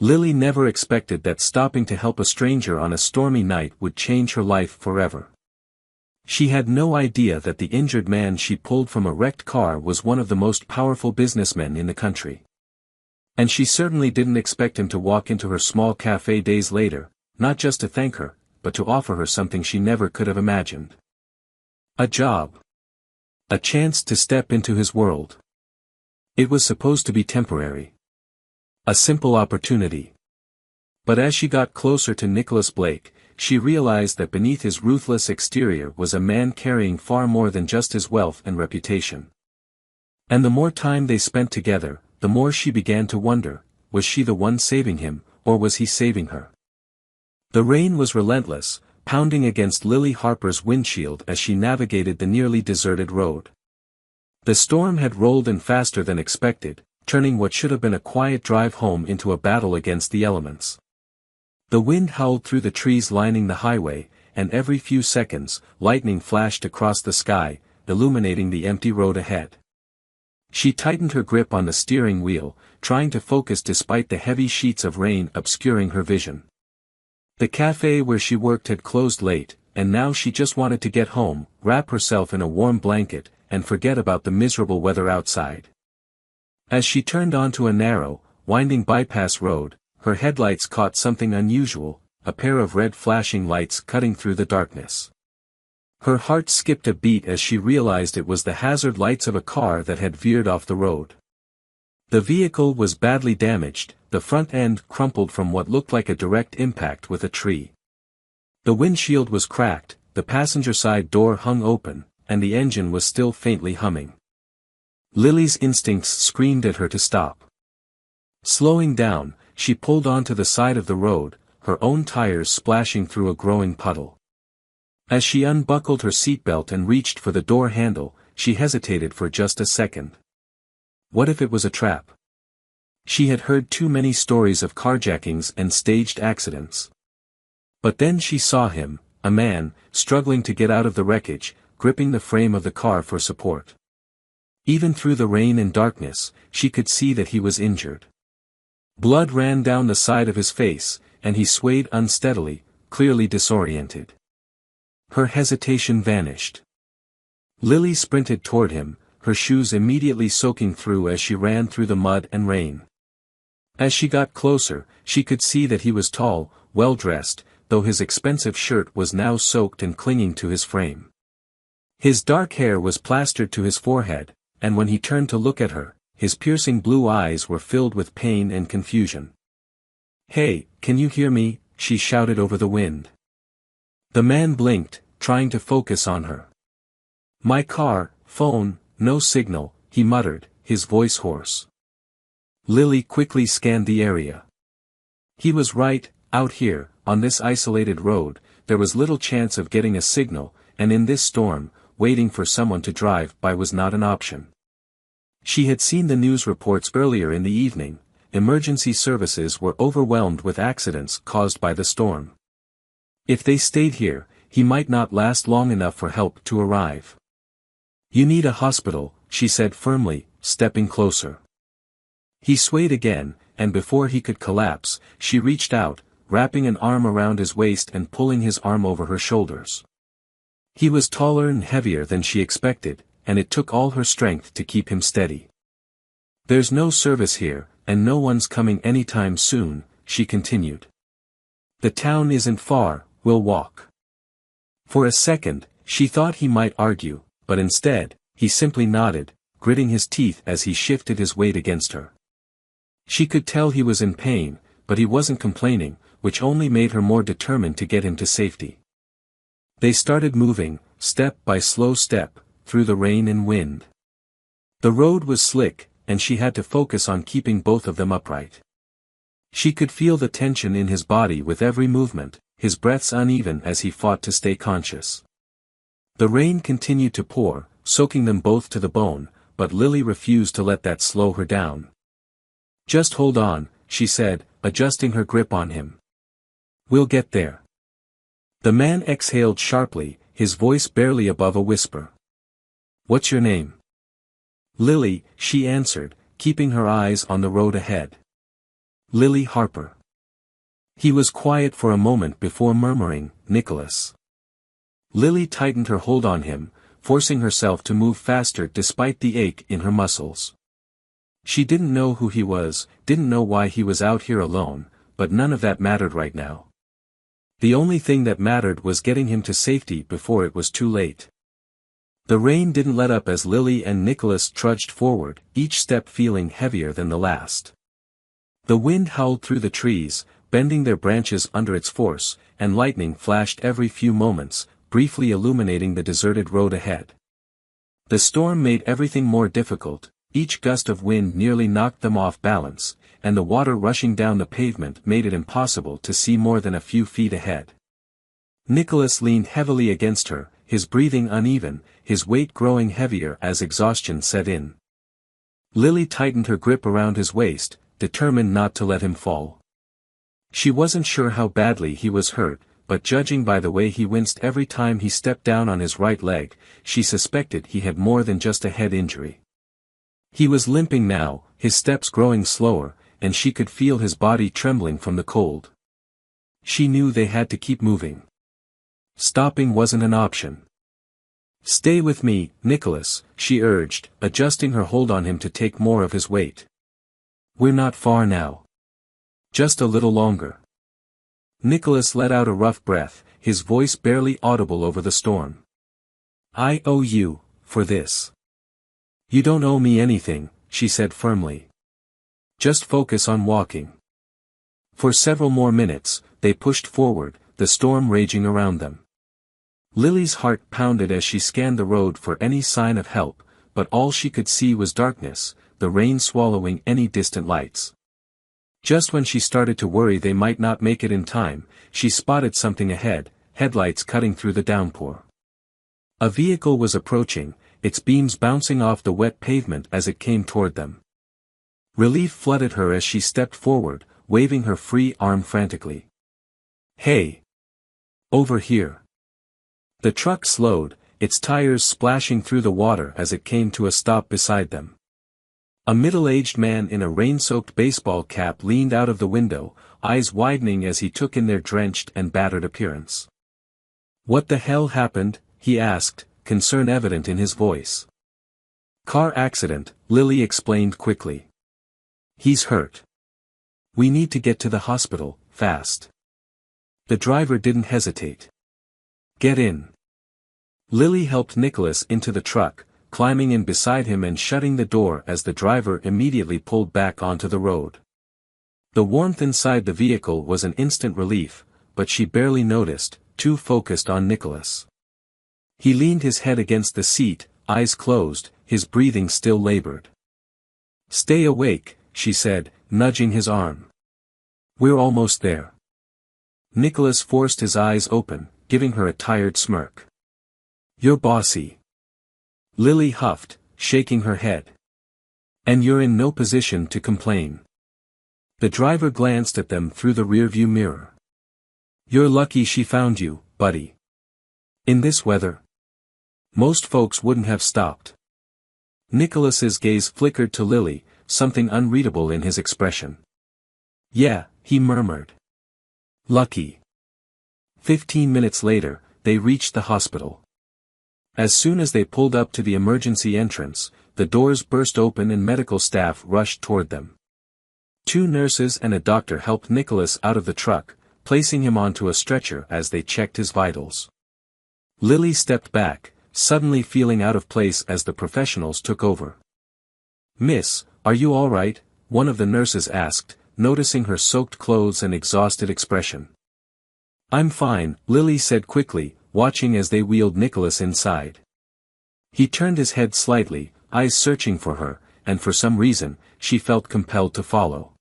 Lily never expected that stopping to help a stranger on a stormy night would change her life forever. She had no idea that the injured man she pulled from a wrecked car was one of the most powerful businessmen in the country. And she certainly didn't expect him to walk into her small cafe days later, not just to thank her, but to offer her something she never could have imagined. A job. A chance to step into his world. It was supposed to be temporary. A simple opportunity. But as she got closer to Nicholas Blake, she realized that beneath his ruthless exterior was a man carrying far more than just his wealth and reputation. And the more time they spent together, the more she began to wonder, was she the one saving him, or was he saving her? The rain was relentless, pounding against Lily Harper's windshield as she navigated the nearly deserted road. The storm had rolled in faster than expected, turning what should have been a quiet drive home into a battle against the elements. The wind howled through the trees lining the highway, and every few seconds, lightning flashed across the sky, illuminating the empty road ahead. She tightened her grip on the steering wheel, trying to focus despite the heavy sheets of rain obscuring her vision. The cafe where she worked had closed late, and now she just wanted to get home, wrap herself in a warm blanket, and forget about the miserable weather outside. As she turned onto a narrow, winding bypass road, her headlights caught something unusual, a pair of red flashing lights cutting through the darkness. Her heart skipped a beat as she realized it was the hazard lights of a car that had veered off the road. The vehicle was badly damaged, the front end crumpled from what looked like a direct impact with a tree. The windshield was cracked, the passenger side door hung open, and the engine was still faintly humming. Lily's instincts screamed at her to stop. Slowing down, she pulled onto the side of the road, her own tires splashing through a growing puddle. As she unbuckled her seatbelt and reached for the door handle, she hesitated for just a second. What if it was a trap? She had heard too many stories of carjackings and staged accidents. But then she saw him, a man, struggling to get out of the wreckage, gripping the frame of the car for support. Even through the rain and darkness, she could see that he was injured. Blood ran down the side of his face, and he swayed unsteadily, clearly disoriented. Her hesitation vanished. Lily sprinted toward him, her shoes immediately soaking through as she ran through the mud and rain. As she got closer, she could see that he was tall, well-dressed, though his expensive shirt was now soaked and clinging to his frame. His dark hair was plastered to his forehead, and when he turned to look at her, his piercing blue eyes were filled with pain and confusion. "Hey, can you hear me?" she shouted over the wind. The man blinked, trying to focus on her. "My car, phone, no signal," he muttered, his voice hoarse. Lily quickly scanned the area. He was right, out here, on this isolated road, there was little chance of getting a signal, and in this storm, waiting for someone to drive by was not an option. She had seen the news reports earlier in the evening, emergency services were overwhelmed with accidents caused by the storm. If they stayed here, he might not last long enough for help to arrive. "You need a hospital," she said firmly, stepping closer. He swayed again, and before he could collapse, she reached out, wrapping an arm around his waist and pulling his arm over her shoulders. He was taller and heavier than she expected, and it took all her strength to keep him steady. "There's no service here, and no one's coming anytime soon," she continued. "The town isn't far, we'll walk." For a second, she thought he might argue, but instead, he simply nodded, gritting his teeth as he shifted his weight against her. She could tell he was in pain, but he wasn't complaining, which only made her more determined to get him to safety. They started moving, step by slow step, through the rain and wind. The road was slick, and she had to focus on keeping both of them upright. She could feel the tension in his body with every movement, his breaths uneven as he fought to stay conscious. The rain continued to pour, soaking them both to the bone, but Lily refused to let that slow her down. "Just hold on," she said, adjusting her grip on him. "We'll get there." The man exhaled sharply, his voice barely above a whisper. "What's your name?" "Lily," she answered, keeping her eyes on the road ahead. Lily Harper. He was quiet for a moment before murmuring, Nicholas. Lily tightened her hold on him, forcing herself to move faster despite the ache in her muscles. She didn't know who he was, didn't know why he was out here alone, but none of that mattered right now. The only thing that mattered was getting him to safety before it was too late. The rain didn't let up as Lily and Nicholas trudged forward, each step feeling heavier than the last. The wind howled through the trees, bending their branches under its force, and lightning flashed every few moments, briefly illuminating the deserted road ahead. The storm made everything more difficult, each gust of wind nearly knocked them off balance, and the water rushing down the pavement made it impossible to see more than a few feet ahead. Nicholas leaned heavily against her, his breathing uneven, his weight growing heavier as exhaustion set in. Lily tightened her grip around his waist, determined not to let him fall. She wasn't sure how badly he was hurt, but judging by the way he winced every time he stepped down on his right leg, she suspected he had more than just a head injury. He was limping now, his steps growing slower, and she could feel his body trembling from the cold. She knew they had to keep moving. Stopping wasn't an option. Stay with me, Nicholas, she urged, adjusting her hold on him to take more of his weight. We're not far now. Just a little longer. Nicholas let out a rough breath, his voice barely audible over the storm. I owe you, for this. You don't owe me anything, she said firmly. Just focus on walking. For several more minutes, they pushed forward, the storm raging around them. Lily's heart pounded as she scanned the road for any sign of help, but all she could see was darkness, the rain swallowing any distant lights. Just when she started to worry they might not make it in time, she spotted something ahead, headlights cutting through the downpour. A vehicle was approaching, its beams bouncing off the wet pavement as it came toward them. Relief flooded her as she stepped forward, waving her free arm frantically. Hey! Over here! The truck slowed, its tires splashing through the water as it came to a stop beside them. A middle-aged man in a rain-soaked baseball cap leaned out of the window, eyes widening as he took in their drenched and battered appearance. What the hell happened? He asked, concern evident in his voice. Car accident, Lily explained quickly. He's hurt. We need to get to the hospital, fast. The driver didn't hesitate. Get in. Lily helped Nicholas into the truck, climbing in beside him and shutting the door as the driver immediately pulled back onto the road. The warmth inside the vehicle was an instant relief, but she barely noticed, too focused on Nicholas. He leaned his head against the seat, eyes closed, his breathing still labored. Stay awake, she said, nudging his arm. We're almost there. Nicholas forced his eyes open, giving her a tired smirk. You're bossy. Lily huffed, shaking her head. And you're in no position to complain. The driver glanced at them through the rearview mirror. You're lucky she found you, buddy. In this weather, most folks wouldn't have stopped. Nicholas's gaze flickered to Lily, something unreadable in his expression. Yeah, he murmured. Lucky. 15 minutes later, they reached the hospital. As soon as they pulled up to the emergency entrance, the doors burst open and medical staff rushed toward them. 2 nurses and a doctor helped Nicholas out of the truck, placing him onto a stretcher as they checked his vitals. Lily stepped back, suddenly feeling out of place as the professionals took over. Miss, are you all right? One of the nurses asked, noticing her soaked clothes and exhausted expression. I'm fine, Lily said quickly, watching as they wheeled Nicholas inside. He turned his head slightly, eyes searching for her, and for some reason, she felt compelled to follow.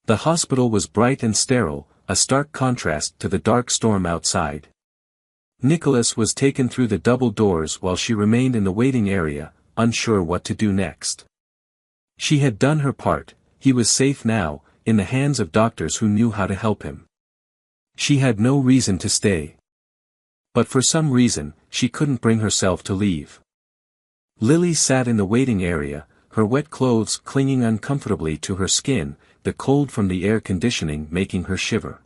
The hospital was bright and sterile, a stark contrast to the dark storm outside. Nicholas was taken through the double doors while she remained in the waiting area, unsure what to do next. She had done her part, he was safe now, in the hands of doctors who knew how to help him. She had no reason to stay. But for some reason, she couldn't bring herself to leave. Lily sat in the waiting area, her wet clothes clinging uncomfortably to her skin, the cold from the air conditioning making her shiver.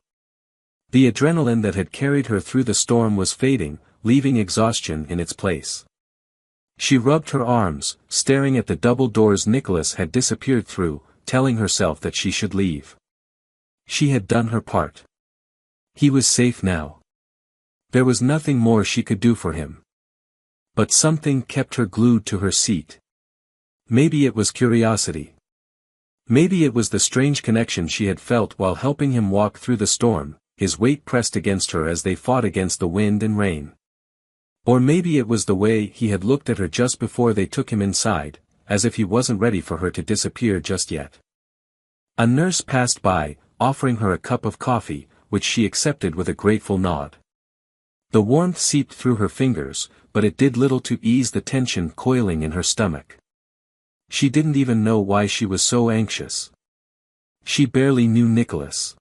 The adrenaline that had carried her through the storm was fading, leaving exhaustion in its place. She rubbed her arms, staring at the double doors Nicholas had disappeared through, telling herself that she should leave. She had done her part. He was safe now. There was nothing more she could do for him. But something kept her glued to her seat. Maybe it was curiosity. Maybe it was the strange connection she had felt while helping him walk through the storm, his weight pressed against her as they fought against the wind and rain. Or maybe it was the way he had looked at her just before they took him inside, as if he wasn't ready for her to disappear just yet. A nurse passed by, offering her a cup of coffee, which she accepted with a grateful nod. The warmth seeped through her fingers, but it did little to ease the tension coiling in her stomach. She didn't even know why she was so anxious. She barely knew Nicholas.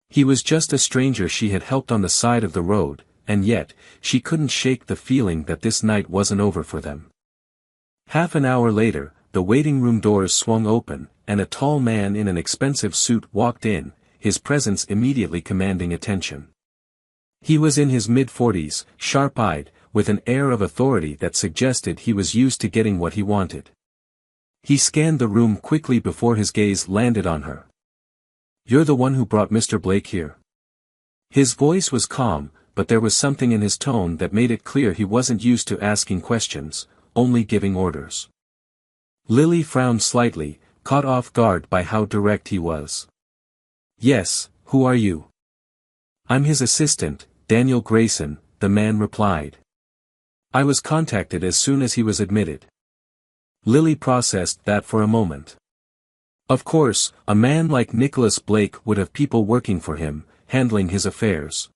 He was just a stranger she had helped on the side of the road, and yet, she couldn't shake the feeling that this night wasn't over for them. Half an hour later, the waiting room doors swung open, and a tall man in an expensive suit walked in, his presence immediately commanding attention. He was in his mid-40s, sharp-eyed, with an air of authority that suggested he was used to getting what he wanted. He scanned the room quickly before his gaze landed on her. "You're the one who brought Mr. Blake here?" His voice was calm, but there was something in his tone that made it clear he wasn't used to asking questions, only giving orders. Lily frowned slightly, caught off guard by how direct he was. "Yes, who are you?" "I'm his assistant, Daniel Grayson," the man replied. "I was contacted as soon as he was admitted." Lily processed that for a moment. Of course, a man like Nicholas Blake would have people working for him, handling his affairs.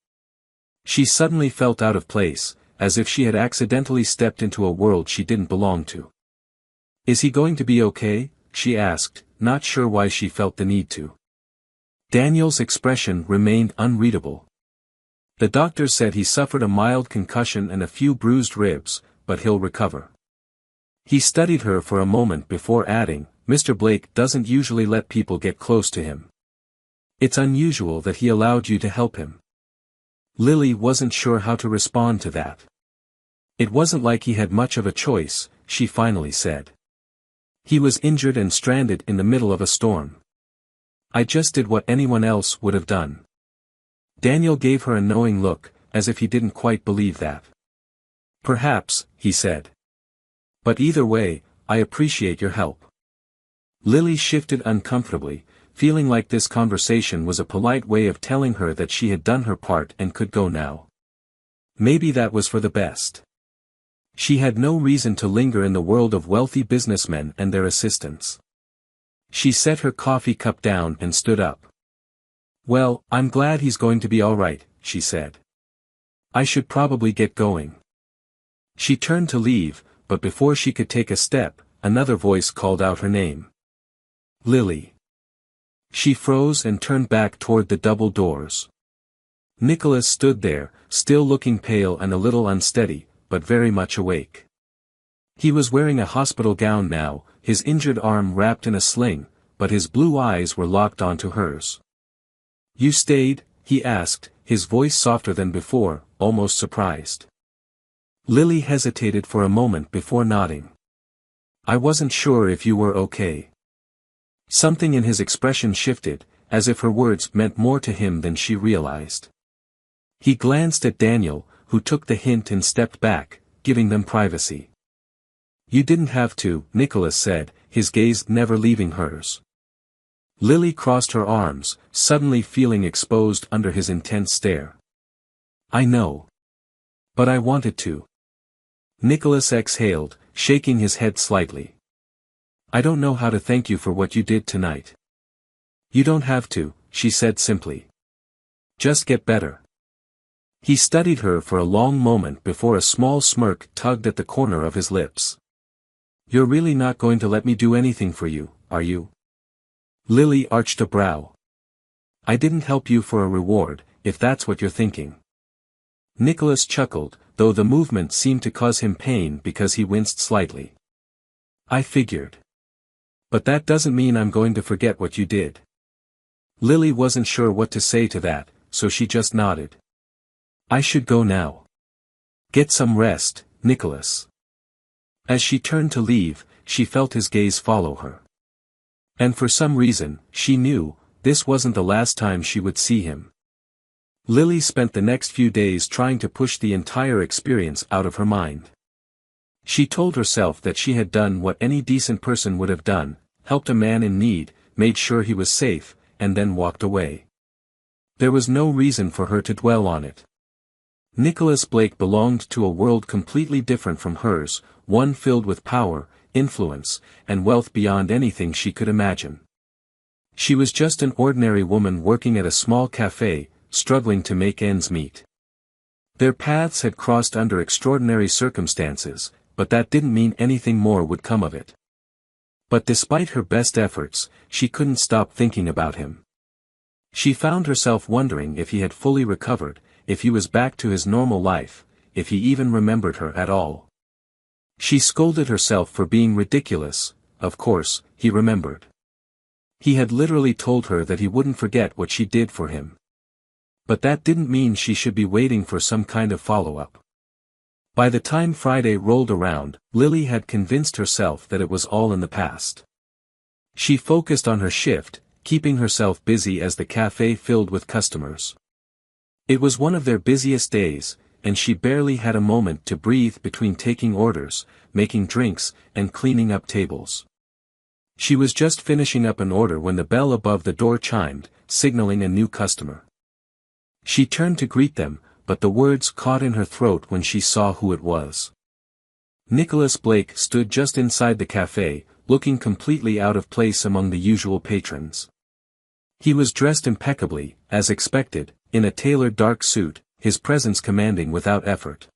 She suddenly felt out of place, as if she had accidentally stepped into a world she didn't belong to. "Is he going to be okay?" she asked, not sure why she felt the need to. Daniel's expression remained unreadable. "The doctor said he suffered a mild concussion and a few bruised ribs, but he'll recover." He studied her for a moment before adding, "Mr. Blake doesn't usually let people get close to him. It's unusual that he allowed you to help him." Lily wasn't sure how to respond to that. It wasn't like he had much of a choice, she finally said. He was injured and stranded in the middle of a storm. "I just did what anyone else would have done." Daniel gave her a knowing look, as if he didn't quite believe that. "Perhaps," he said. "But either way, I appreciate your help." Lily shifted uncomfortably, feeling like this conversation was a polite way of telling her that she had done her part and could go now. Maybe that was for the best. She had no reason to linger in the world of wealthy businessmen and their assistants. She set her coffee cup down and stood up. "Well, I'm glad he's going to be all right," she said. "I should probably get going." She turned to leave, but before she could take a step, another voice called out her name. "Lily." She froze and turned back toward the double doors. Nicholas stood there, still looking pale and a little unsteady, but very much awake. He was wearing a hospital gown now, his injured arm wrapped in a sling, but his blue eyes were locked onto hers. "You stayed?" he asked, his voice softer than before, almost surprised. Lily hesitated for a moment before nodding. "I wasn't sure if you were okay." Something in his expression shifted, as if her words meant more to him than she realized. He glanced at Daniel, who took the hint and stepped back, giving them privacy. "You didn't have to," Nicholas said, his gaze never leaving hers. Lily crossed her arms, suddenly feeling exposed under his intense stare. "I know. But I wanted to." Nicholas exhaled, shaking his head slightly. "I don't know how to thank you for what you did tonight." "You don't have to," she said simply. "Just get better." He studied her for a long moment before a small smirk tugged at the corner of his lips. "You're really not going to let me do anything for you, are you?" Lily arched a brow. "I didn't help you for a reward, if that's what you're thinking." Nicholas chuckled, though the movement seemed to cause him pain because he winced slightly. "I figured. But that doesn't mean I'm going to forget what you did." Lily wasn't sure what to say to that, so she just nodded. I should go now. Get some rest, Nicholas. As she turned to leave, she felt his gaze follow her. And for some reason, she knew, this wasn't the last time she would see him. Lily spent the next few days trying to push the entire experience out of her mind. She told herself that she had done what any decent person would have done, helped a man in need, made sure he was safe, and then walked away. There was no reason for her to dwell on it. Nicholas Blake belonged to a world completely different from hers, one filled with power, influence, and wealth beyond anything she could imagine. She was just an ordinary woman working at a small cafe, struggling to make ends meet. Their paths had crossed under extraordinary circumstances, but that didn't mean anything more would come of it. But despite her best efforts, she couldn't stop thinking about him. She found herself wondering if he had fully recovered, if he was back to his normal life, if he even remembered her at all. She scolded herself for being ridiculous. Of course, he remembered. He had literally told her that he wouldn't forget what she did for him. But that didn't mean she should be waiting for some kind of follow-up. By the time Friday rolled around, Lily had convinced herself that it was all in the past. She focused on her shift, keeping herself busy as the cafe filled with customers. It was one of their busiest days, and she barely had a moment to breathe between taking orders, making drinks, and cleaning up tables. She was just finishing up an order when the bell above the door chimed, signaling a new customer. She turned to greet them, but the words caught in her throat when she saw who it was. Nicholas Blake stood just inside the cafe, looking completely out of place among the usual patrons. He was dressed impeccably, as expected, in a tailored dark suit, his presence commanding without effort.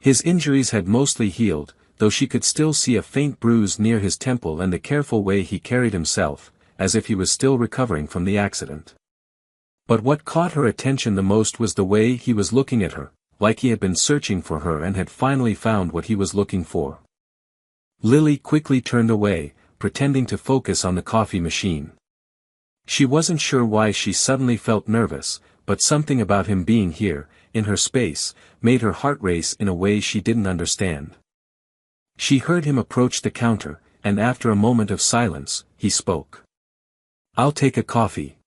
His injuries had mostly healed, though she could still see a faint bruise near his temple and the careful way he carried himself, as if he was still recovering from the accident. But what caught her attention the most was the way he was looking at her, like he had been searching for her and had finally found what he was looking for. Lily quickly turned away, pretending to focus on the coffee machine. She wasn't sure why she suddenly felt nervous, but something about him being here, in her space, made her heart race in a way she didn't understand. She heard him approach the counter, and after a moment of silence, he spoke. "I'll take a coffee.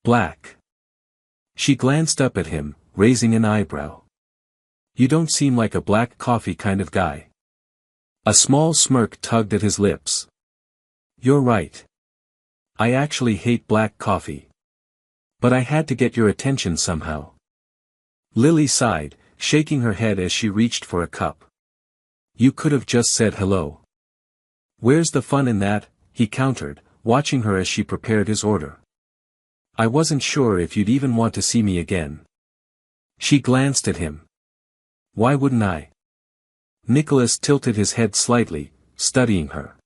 Black." She glanced up at him, raising an eyebrow. "You don't seem like a black coffee kind of guy." A small smirk tugged at his lips. "You're right. I actually hate black coffee. But I had to get your attention somehow." Lily sighed, shaking her head as she reached for a cup. "You could have just said hello." "Where's the fun in that?" he countered, watching her as she prepared his order. "I wasn't sure if you'd even want to see me again." She glanced at him. "Why wouldn't I?" Nicholas tilted his head slightly, studying her.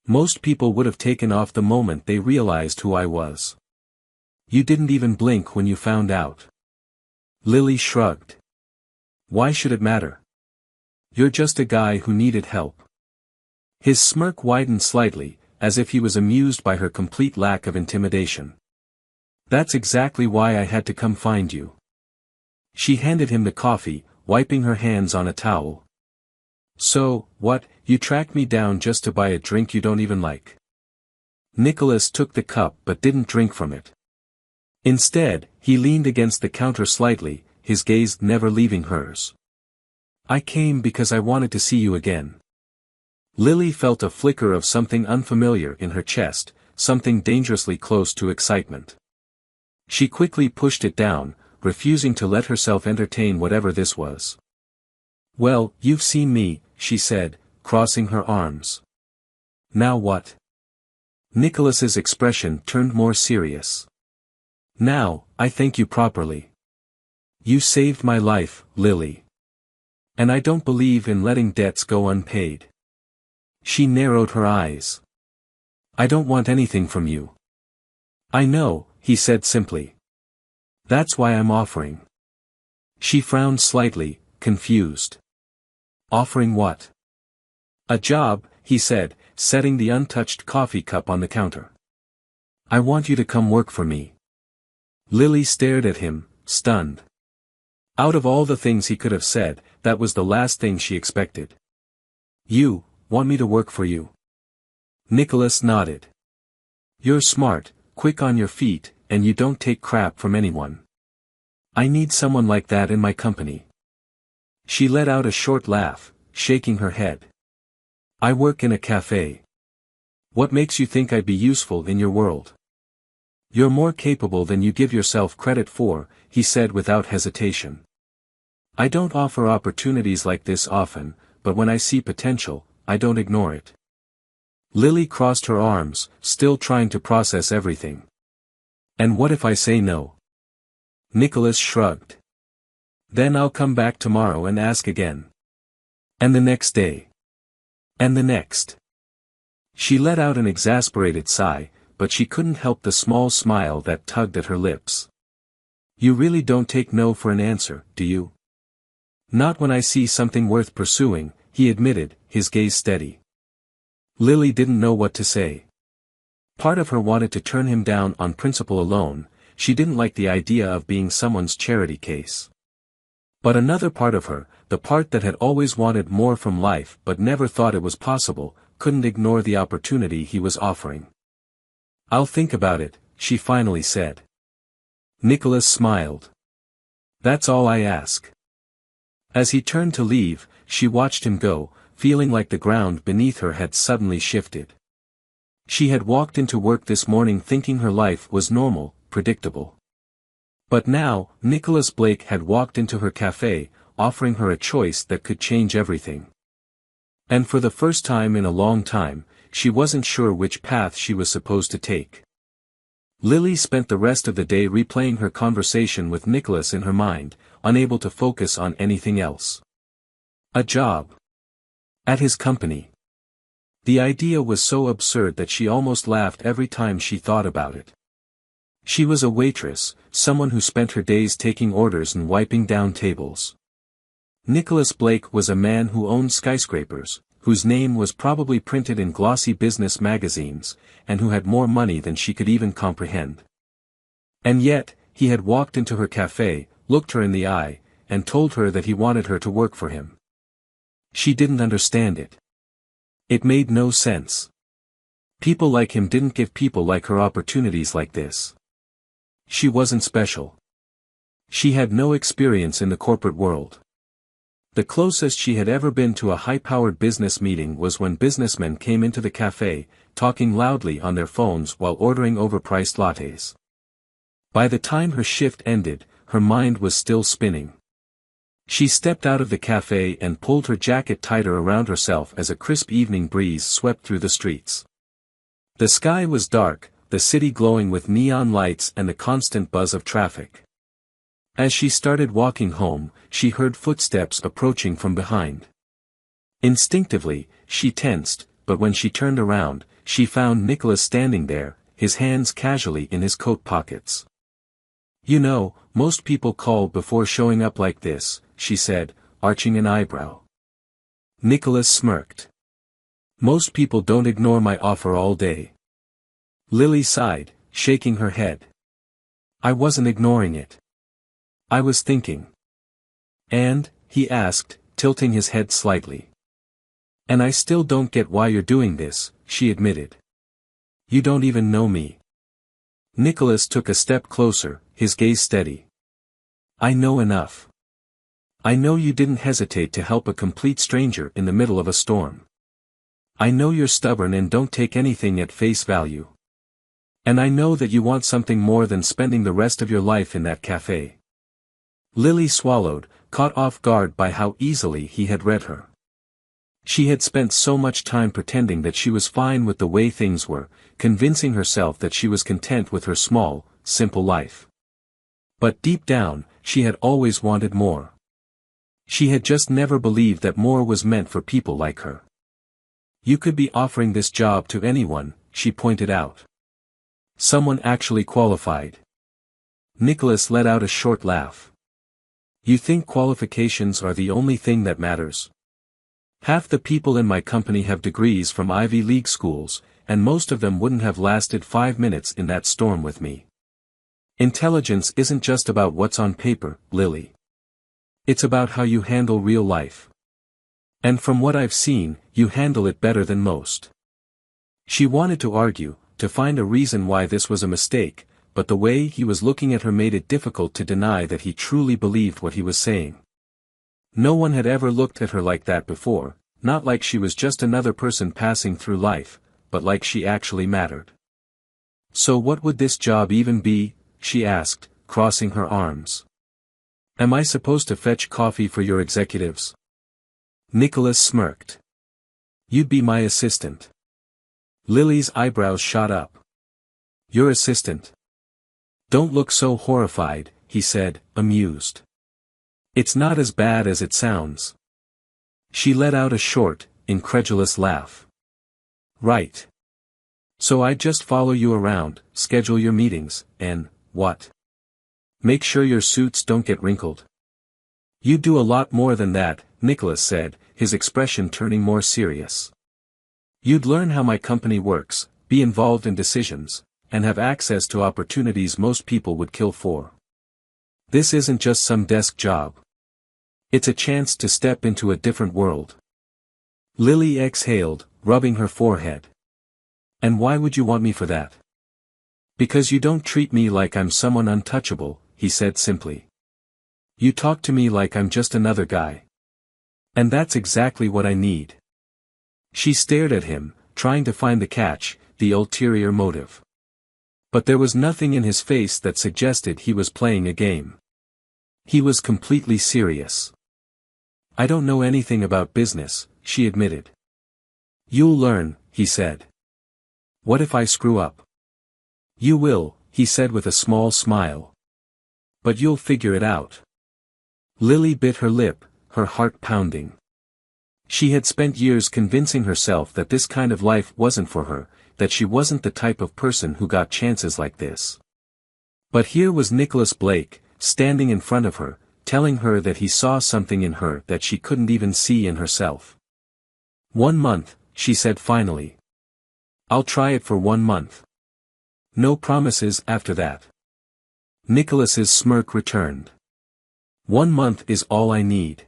"Most people would have taken off the moment they realized who I was. You didn't even blink when you found out." Lily shrugged. "Why should it matter? You're just a guy who needed help." His smirk widened slightly, as if he was amused by her complete lack of intimidation. "That's exactly why I had to come find you." She handed him the coffee, wiping her hands on a towel. "So, what, you tracked me down just to buy a drink you don't even like?" Nicholas took the cup but didn't drink from it. Instead, he leaned against the counter slightly, his gaze never leaving hers. "I came because I wanted to see you again." Lily felt a flicker of something unfamiliar in her chest, something dangerously close to excitement. She quickly pushed it down, refusing to let herself entertain whatever this was. "Well, you've seen me," she said, crossing her arms. "Now what?" Nicholas's expression turned more serious. "Now, I thank you properly. You saved my life, Lily. And I don't believe in letting debts go unpaid." She narrowed her eyes. "I don't want anything from you." "I know," he said simply. "That's why I'm offering." She frowned slightly, confused. "Offering what?" "A job," he said, setting the untouched coffee cup on the counter. I want you to come work for me. Lily stared at him, stunned. Out of all the things he could have said, that was the last thing she expected. You want me to work for you? Nicholas nodded. You're smart, quick on your feet, and you don't take crap from anyone. I need someone like that in my company. She let out a short laugh, shaking her head. I work in a cafe. What makes you think I'd be useful in your world? You're more capable than you give yourself credit for, he said without hesitation. I don't offer opportunities like this often, but when I see potential, I don't ignore it. Lily crossed her arms, still trying to process everything. And what if I say no? Nicholas shrugged. Then I'll come back tomorrow and ask again. And the next day. And the next. She let out an exasperated sigh, but she couldn't help the small smile that tugged at her lips. You really don't take no for an answer, do you? Not when I see something worth pursuing, he admitted, his gaze steady. Lily didn't know what to say. Part of her wanted to turn him down on principle alone, she didn't like the idea of being someone's charity case. But another part of her, the part that had always wanted more from life but never thought it was possible, couldn't ignore the opportunity he was offering. I'll think about it, she finally said. Nicholas smiled. That's all I ask. As he turned to leave, she watched him go, feeling like the ground beneath her had suddenly shifted. She had walked into work this morning thinking her life was normal, predictable. But now, Nicholas Blake had walked into her cafe, offering her a choice that could change everything. And for the first time in a long time, she wasn't sure which path she was supposed to take. Lily spent the rest of the day replaying her conversation with Nicholas in her mind, unable to focus on anything else. A job. At his company. The idea was so absurd that she almost laughed every time she thought about it. She was a waitress, someone who spent her days taking orders and wiping down tables. Nicholas Blake was a man who owned skyscrapers, whose name was probably printed in glossy business magazines, and who had more money than she could even comprehend. And yet, he had walked into her cafe, looked her in the eye, and told her that he wanted her to work for him. She didn't understand it. It made no sense. People like him didn't give people like her opportunities like this. She wasn't special. She had no experience in the corporate world. The closest she had ever been to a high-powered business meeting was when businessmen came into the cafe, talking loudly on their phones while ordering overpriced lattes. By the time her shift ended, her mind was still spinning. She stepped out of the cafe and pulled her jacket tighter around herself as a crisp evening breeze swept through the streets. The sky was dark, the city glowing with neon lights and the constant buzz of traffic. As she started walking home, she heard footsteps approaching from behind. Instinctively, she tensed, but when she turned around, she found Nicholas standing there, his hands casually in his coat pockets. You know, most people call before showing up like this, she said, arching an eyebrow. Nicholas smirked. Most people don't ignore my offer all day. Lily sighed, shaking her head. I wasn't ignoring it. I was thinking. And, he asked, tilting his head slightly. And I still don't get why you're doing this, she admitted. You don't even know me. Nicholas took a step closer, his gaze steady. I know enough. I know you didn't hesitate to help a complete stranger in the middle of a storm. I know you're stubborn and don't take anything at face value. And I know that you want something more than spending the rest of your life in that cafe. Lily swallowed, caught off guard by how easily he had read her. She had spent so much time pretending that she was fine with the way things were, convincing herself that she was content with her small, simple life. But deep down, she had always wanted more. She had just never believed that more was meant for people like her. You could be offering this job to anyone, she pointed out. Someone actually qualified. Nicholas let out a short laugh. You think qualifications are the only thing that matters? Half the people in my company have degrees from Ivy League schools, and most of them wouldn't have lasted 5 minutes in that storm with me. Intelligence isn't just about what's on paper, Lily. It's about how you handle real life. And from what I've seen, you handle it better than most. She wanted to argue, to find a reason why this was a mistake, but the way he was looking at her made it difficult to deny that he truly believed what he was saying. No one had ever looked at her like that before, not like she was just another person passing through life, but like she actually mattered. So what would this job even be? She asked, crossing her arms. Am I supposed to fetch coffee for your executives? Nicholas smirked. You'd be my assistant. Lily's eyebrows shot up. Your assistant? Don't look so horrified, he said, amused. It's not as bad as it sounds. She let out a short, incredulous laugh. Right. So I just follow you around, schedule your meetings, and, what? Make sure your suits don't get wrinkled. You do a lot more than that, Nicholas said, his expression turning more serious. You'd learn how my company works, be involved in decisions, and have access to opportunities most people would kill for. This isn't just some desk job. It's a chance to step into a different world. Lily exhaled, rubbing her forehead. And why would you want me for that? Because you don't treat me like I'm someone untouchable, he said simply. You talk to me like I'm just another guy. And that's exactly what I need. She stared at him, trying to find the catch, the ulterior motive. But there was nothing in his face that suggested he was playing a game. He was completely serious. I don't know anything about business, she admitted. You'll learn, he said. What if I screw up? You will, he said with a small smile. But you'll figure it out. Lily bit her lip, her heart pounding. She had spent years convincing herself that this kind of life wasn't for her, that she wasn't the type of person who got chances like this. But here was Nicholas Blake, standing in front of her, telling her that he saw something in her that she couldn't even see in herself. 1 month, she said finally. I'll try it for 1 month. No promises after that. Nicholas's smirk returned. 1 month is all I need.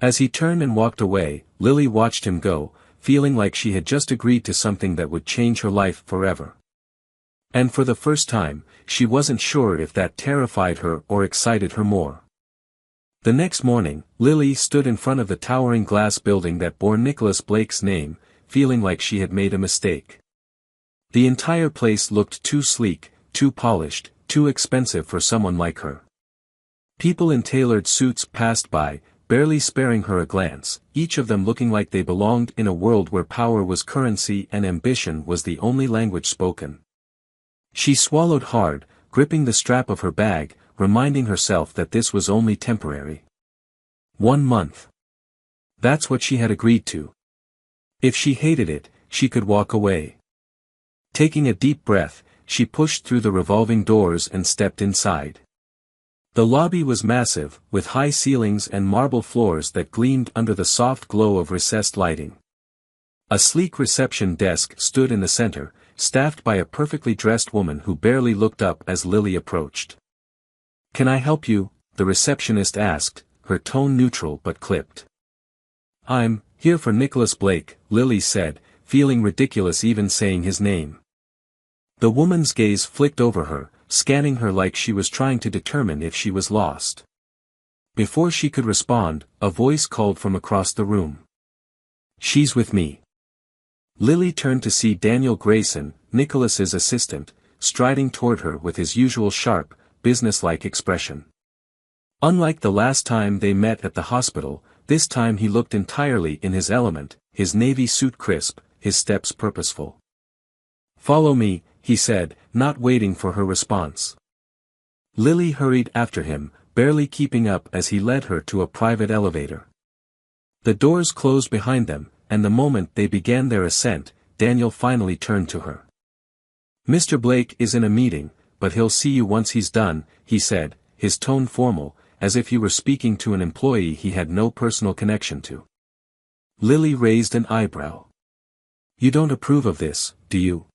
As he turned and walked away, Lily watched him go, feeling like she had just agreed to something that would change her life forever. And for the first time, she wasn't sure if that terrified her or excited her more. The next morning, Lily stood in front of the towering glass building that bore Nicholas Blake's name, feeling like she had made a mistake. The entire place looked too sleek, too polished, too expensive for someone like her. People in tailored suits passed by, barely sparing her a glance, each of them looking like they belonged in a world where power was currency and ambition was the only language spoken. She swallowed hard, gripping the strap of her bag, reminding herself that this was only temporary. 1 month. That's what she had agreed to. If she hated it, she could walk away. Taking a deep breath, she pushed through the revolving doors and stepped inside. The lobby was massive, with high ceilings and marble floors that gleamed under the soft glow of recessed lighting. A sleek reception desk stood in the center, staffed by a perfectly dressed woman who barely looked up as Lily approached. Can I help you? The receptionist asked, her tone neutral but clipped. I'm here for Nicholas Blake, Lily said, feeling ridiculous even saying his name. The woman's gaze flicked over her, scanning her like she was trying to determine if she was lost. Before she could respond, a voice called from across the room. She's with me. Lily turned to see Daniel Grayson, Nicholas's assistant, striding toward her with his usual sharp, businesslike expression. Unlike the last time they met at the hospital, this time he looked entirely in his element, his navy suit crisp, his steps purposeful. Follow me, he said, not waiting for her response. Lily hurried after him, barely keeping up as he led her to a private elevator. The doors closed behind them, and the moment they began their ascent, Daniel finally turned to her. Mr. Blake is in a meeting, but he'll see you once he's done, he said, his tone formal, as if he were speaking to an employee he had no personal connection to. Lily raised an eyebrow. You don't approve of this, do you?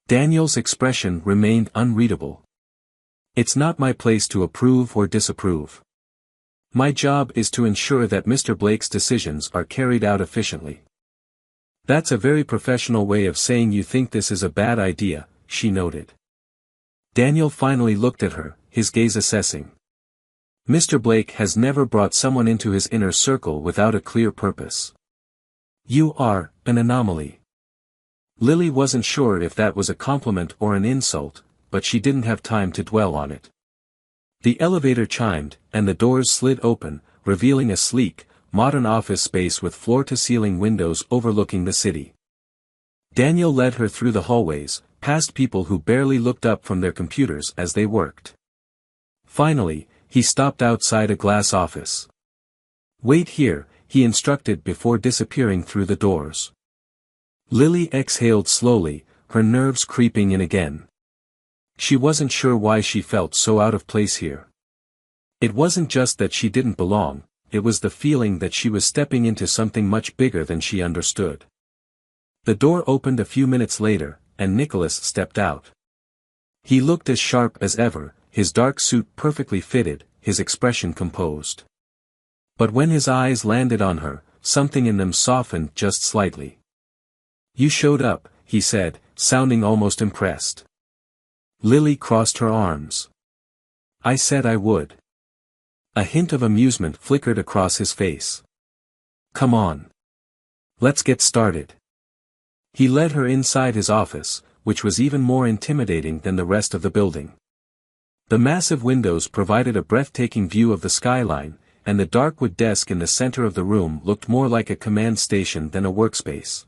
Daniel's expression remained unreadable. It's not my place to approve or disapprove. My job is to ensure that Mr. Blake's decisions are carried out efficiently. That's a very professional way of saying you think this is a bad idea, she noted. Daniel finally looked at her, his gaze assessing. Mr. Blake has never brought someone into his inner circle without a clear purpose. You are an anomaly. Lily wasn't sure if that was a compliment or an insult, but she didn't have time to dwell on it. The elevator chimed, and the doors slid open, revealing a sleek, modern office space with floor-to-ceiling windows overlooking the city. Daniel led her through the hallways, past people who barely looked up from their computers as they worked. Finally, he stopped outside a glass office. Wait here, he instructed before disappearing through the doors. Lily exhaled slowly, her nerves creeping in again. She wasn't sure why she felt so out of place here. It wasn't just that she didn't belong, it was the feeling that she was stepping into something much bigger than she understood. The door opened a few minutes later, and Nicholas stepped out. He looked as sharp as ever, his dark suit perfectly fitted, his expression composed. But when his eyes landed on her, something in them softened just slightly. You showed up, he said, sounding almost impressed. Lily crossed her arms. I said I would. A hint of amusement flickered across his face. Come on. Let's get started. He led her inside his office, which was even more intimidating than the rest of the building. The massive windows provided a breathtaking view of the skyline, and the dark wood desk in the center of the room looked more like a command station than a workspace.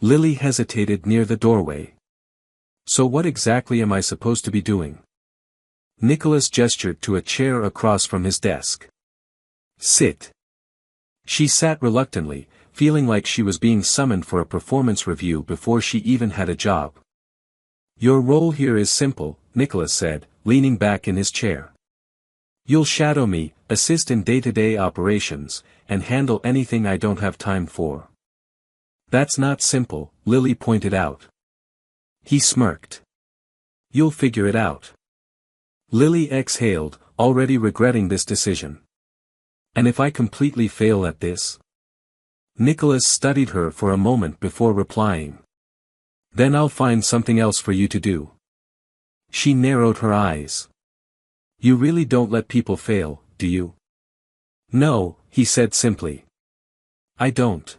Lily hesitated near the doorway. So what exactly am I supposed to be doing? Nicholas gestured to a chair across from his desk. Sit. She sat reluctantly, feeling like she was being summoned for a performance review before she even had a job. Your role here is simple, Nicholas said, leaning back in his chair. You'll shadow me, assist in day-to-day operations, and handle anything I don't have time for. That's not simple, Lily pointed out. He smirked. You'll figure it out. Lily exhaled, already regretting this decision. And if I completely fail at this? Nicholas studied her for a moment before replying. Then I'll find something else for you to do. She narrowed her eyes. You really don't let people fail, do you? No, he said simply. I don't.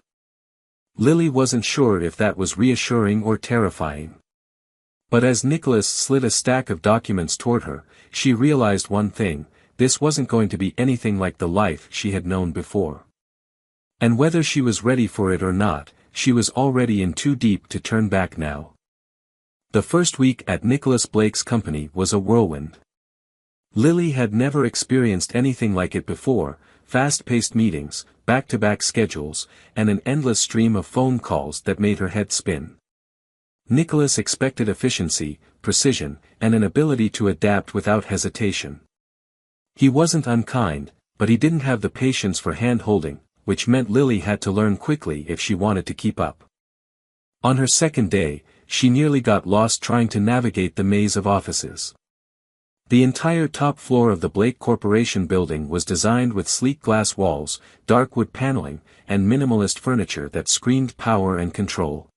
Lily wasn't sure if that was reassuring or terrifying. But as Nicholas slid a stack of documents toward her, she realized one thing, this wasn't going to be anything like the life she had known before. And whether she was ready for it or not, she was already in too deep to turn back now. The first week at Nicholas Blake's company was a whirlwind. Lily had never experienced anything like it before, fast-paced meetings, back-to-back schedules, and an endless stream of phone calls that made her head spin. Nicholas expected efficiency, precision, and an ability to adapt without hesitation. He wasn't unkind, but he didn't have the patience for hand-holding, which meant Lily had to learn quickly if she wanted to keep up. On her second day, she nearly got lost trying to navigate the maze of offices. The entire top floor of the Blake Corporation building was designed with sleek glass walls, dark wood paneling, and minimalist furniture that screamed power and control.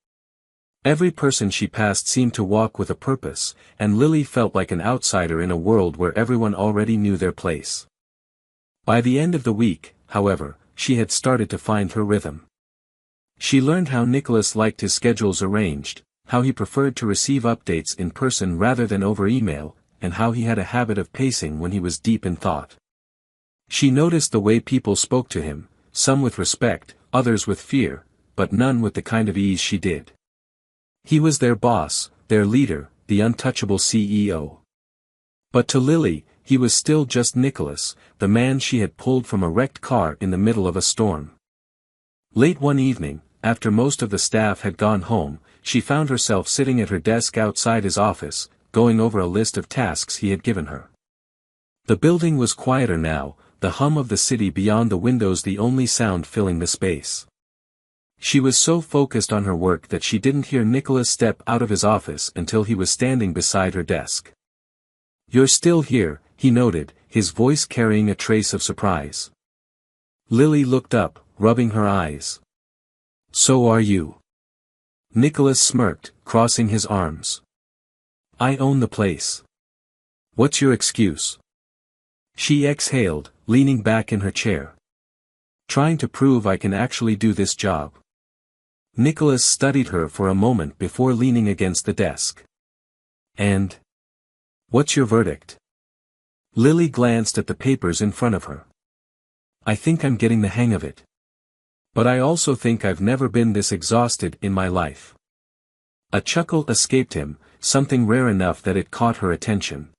Every person she passed seemed to walk with a purpose, and Lily felt like an outsider in a world where everyone already knew their place. By the end of the week, however, she had started to find her rhythm. She learned how Nicholas liked his schedules arranged, how he preferred to receive updates in person rather than over email, and how he had a habit of pacing when he was deep in thought. She noticed the way people spoke to him, some with respect, others with fear, but none with the kind of ease she did. He was their boss, their leader, the untouchable CEO. But to Lily, he was still just Nicholas, the man she had pulled from a wrecked car in the middle of a storm. Late one evening, after most of the staff had gone home, she found herself sitting at her desk outside his office, going over a list of tasks he had given her. The building was quieter now, the hum of the city beyond the windows the only sound filling the space. She was so focused on her work that she didn't hear Nicholas step out of his office until he was standing beside her desk. "You're still here," he noted, his voice carrying a trace of surprise. Lily looked up, rubbing her eyes. "So are you." Nicholas smirked, crossing his arms. "I own the place. What's your excuse?" She exhaled, leaning back in her chair. "Trying to prove I can actually do this job." Nicholas studied her for a moment before leaning against the desk. "And? What's your verdict?" Lily glanced at the papers in front of her. "I think I'm getting the hang of it. But I also think I've never been this exhausted in my life." A chuckle escaped him, something rare enough that it caught her attention.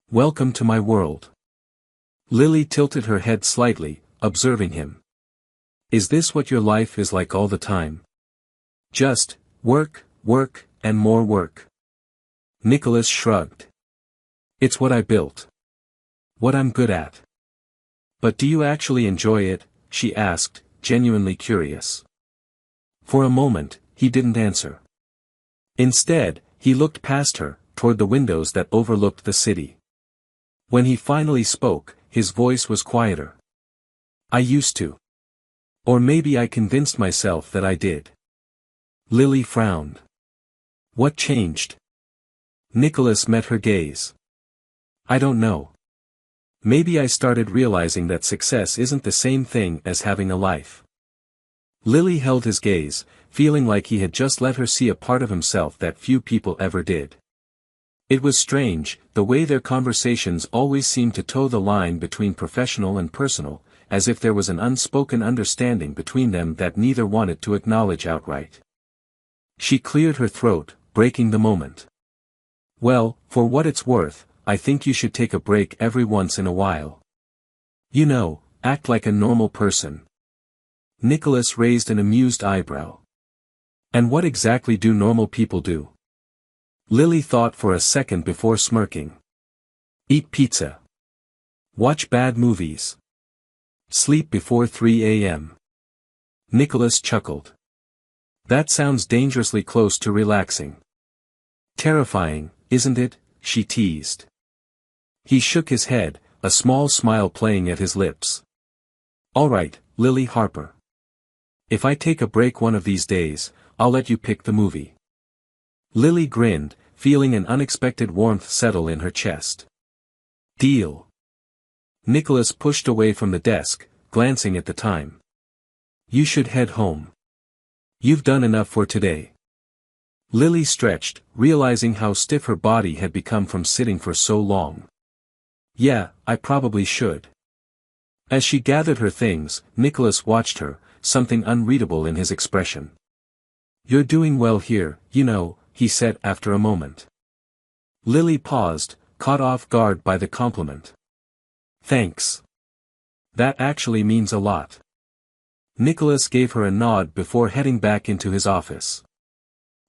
"Welcome to my world." Lily tilted her head slightly, observing him. "Is this what your life is like all the time? Just, work, work, and more work?" Nicholas shrugged. "It's what I built. What I'm good at." "But do you actually enjoy it?" she asked, genuinely curious. For a moment, he didn't answer. Instead, he looked past her, toward the windows that overlooked the city. When he finally spoke, his voice was quieter. "I used to. Or maybe I convinced myself that I did." Lily frowned. "What changed?" Nicholas met her gaze. "I don't know. Maybe I started realizing that success isn't the same thing as having a life." Lily held his gaze, feeling like he had just let her see a part of himself that few people ever did. It was strange, the way their conversations always seemed to toe the line between professional and personal, as if there was an unspoken understanding between them that neither wanted to acknowledge outright. She cleared her throat, breaking the moment. "Well, for what it's worth, I think you should take a break every once in a while. You know, act like a normal person." Nicholas raised an amused eyebrow. "And what exactly do normal people do?" Lily thought for a second before smirking. "Eat pizza. Watch bad movies. Sleep before 3 a.m. Nicholas chuckled. "That sounds dangerously close to relaxing." "Terrifying, isn't it?" she teased. He shook his head, a small smile playing at his lips. "All right, Lily Harper. If I take a break one of these days, I'll let you pick the movie." Lily grinned, feeling an unexpected warmth settle in her chest. "Deal." Nicholas pushed away from the desk, glancing at the time. "You should head home. You've done enough for today." Lily stretched, realizing how stiff her body had become from sitting for so long. "Yeah, I probably should." As she gathered her things, Nicholas watched her, something unreadable in his expression. "You're doing well here, you know," he said after a moment. Lily paused, caught off guard by the compliment. "Thanks. That actually means a lot." Nicholas gave her a nod before heading back into his office.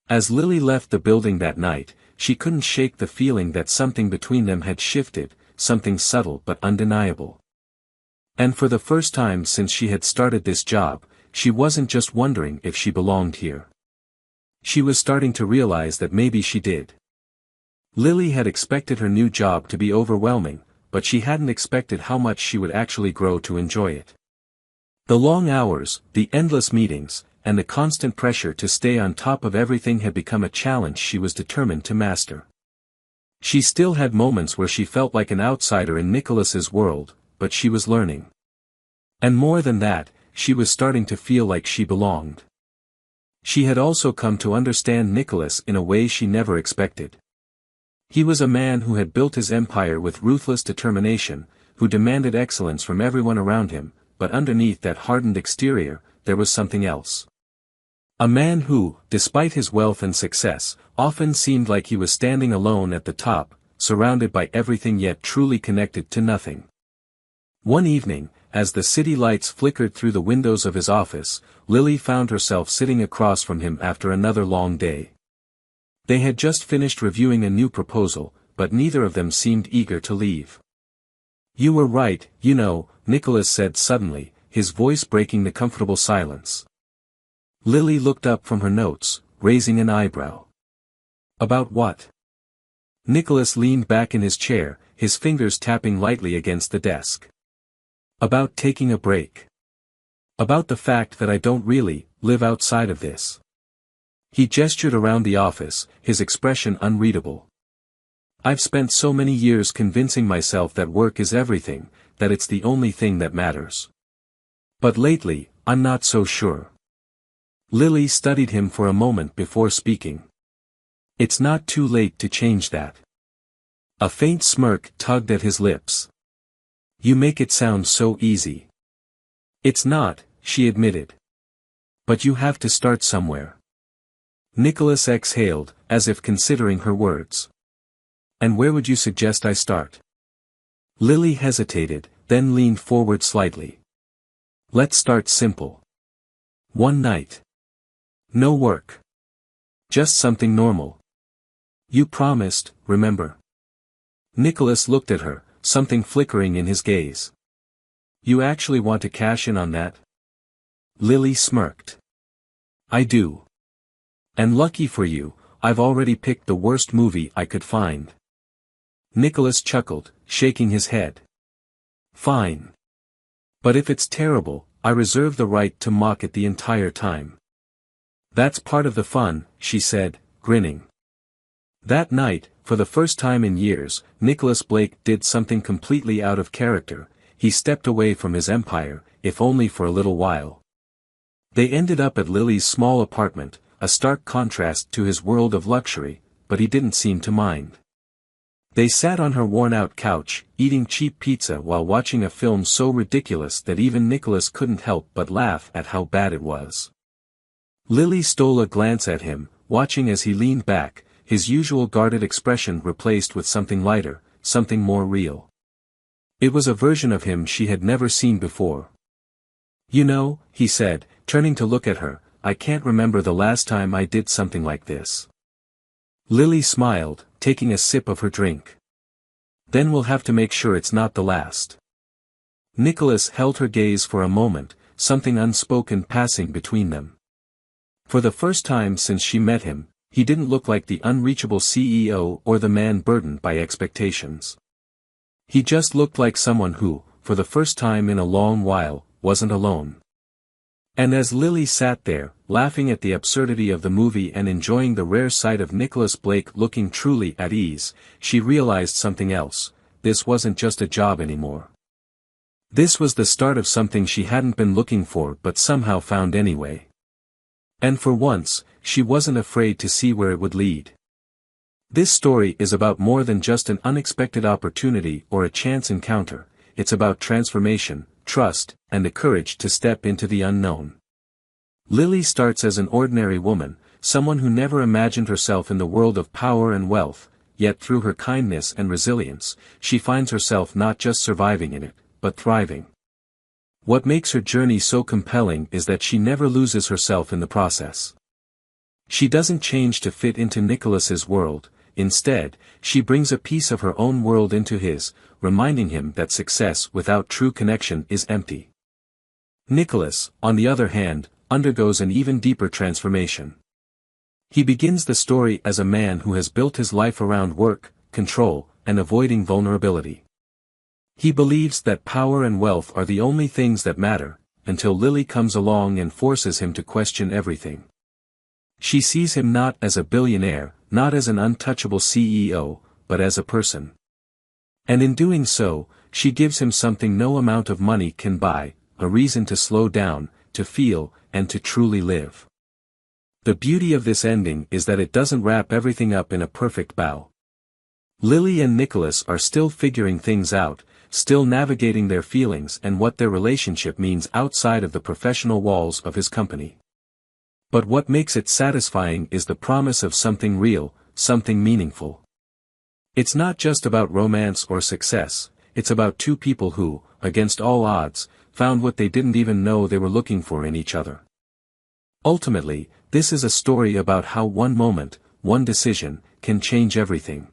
As Lily left the building that night, she couldn't shake the feeling that something between them had shifted, something subtle but undeniable. And for the first time since she had started this job, she wasn't just wondering if she belonged here. She was starting to realize that maybe she did. Lily had expected her new job to be overwhelming, but she hadn't expected how much she would actually grow to enjoy it. The long hours, the endless meetings, and the constant pressure to stay on top of everything had become a challenge she was determined to master. She still had moments where she felt like an outsider in Nicholas's world, but she was learning. And more than that, she was starting to feel like she belonged. She had also come to understand Nicholas in a way she never expected. He was a man who had built his empire with ruthless determination, who demanded excellence from everyone around him, but underneath that hardened exterior, there was something else. A man who, despite his wealth and success, often seemed like he was standing alone at the top, surrounded by everything yet truly connected to nothing. One evening, as the city lights flickered through the windows of his office, Lily found herself sitting across from him after another long day. They had just finished reviewing a new proposal, but neither of them seemed eager to leave. "You were right, you know," Nicholas said suddenly, his voice breaking the comfortable silence. Lily looked up from her notes, raising an eyebrow. About what? Nicholas leaned back in his chair, his fingers tapping lightly against the desk. About taking a break. About the fact that I don't really live outside of this. He gestured around the office, his expression unreadable. I've spent so many years convincing myself that work is everything, that it's the only thing that matters. But lately, I'm not so sure. Lily studied him for a moment before speaking. It's not too late to change that. A faint smirk tugged at his lips. You make it sound so easy. It's not, she admitted. But you have to start somewhere. Nicholas exhaled, as if considering her words. And where would you suggest I start? Lily hesitated, then leaned forward slightly. Let's start simple. One night. No work. Just something normal. You promised, remember? Nicholas looked at her, something flickering in his gaze. You actually want to cash in on that? Lily smirked. I do. And lucky for you, I've already picked the worst movie I could find. Nicholas chuckled, shaking his head. Fine. But if it's terrible, I reserve the right to mock it the entire time. That's part of the fun, she said, grinning. That night, for the first time in years, Nicholas Blake did something completely out of character. He stepped away from his empire, if only for a little while. They ended up at Lily's small apartment, a stark contrast to his world of luxury, but he didn't seem to mind. They sat on her worn-out couch, eating cheap pizza while watching a film so ridiculous that even Nicholas couldn't help but laugh at how bad it was. Lily stole a glance at him, watching as he leaned back, his usual guarded expression replaced with something lighter, something more real. It was a version of him she had never seen before. You know, he said, turning to look at her, I can't remember the last time I did something like this. Lily smiled, taking a sip of her drink. Then we'll have to make sure it's not the last. Nicholas held her gaze for a moment, something unspoken passing between them. For the first time since she met him, he didn't look like the unreachable CEO or the man burdened by expectations. He just looked like someone who, for the first time in a long while, wasn't alone. And as Lily sat there, laughing at the absurdity of the movie and enjoying the rare sight of Nicholas Blake looking truly at ease, she realized something else. This wasn't just a job anymore. This was the start of something she hadn't been looking for but somehow found anyway. And for once, she wasn't afraid to see where it would lead. This story is about more than just an unexpected opportunity or a chance encounter. It's about transformation, trust, and the courage to step into the unknown. Lily starts as an ordinary woman, someone who never imagined herself in the world of power and wealth, yet through her kindness and resilience, she finds herself not just surviving in it, but thriving. What makes her journey so compelling is that she never loses herself in the process. She doesn't change to fit into Nicholas's world. Instead, she brings a piece of her own world into his, reminding him that success without true connection is empty. Nicholas, on the other hand, undergoes an even deeper transformation. He begins the story as a man who has built his life around work, control, and avoiding vulnerability. He believes that power and wealth are the only things that matter, until Lily comes along and forces him to question everything. She sees him not as a billionaire, not as an untouchable CEO, but as a person. And in doing so, she gives him something no amount of money can buy, a reason to slow down, to feel, and to truly live. The beauty of this ending is that it doesn't wrap everything up in a perfect bow. Lily and Nicholas are still figuring things out, still navigating their feelings and what their relationship means outside of the professional walls of his company. But what makes it satisfying is the promise of something real, something meaningful. It's not just about romance or success, it's about two people who, against all odds, found what they didn't even know they were looking for in each other. Ultimately, this is a story about how one moment, one decision, can change everything.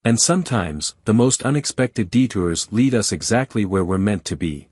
And sometimes, the most unexpected detours lead us exactly where we're meant to be.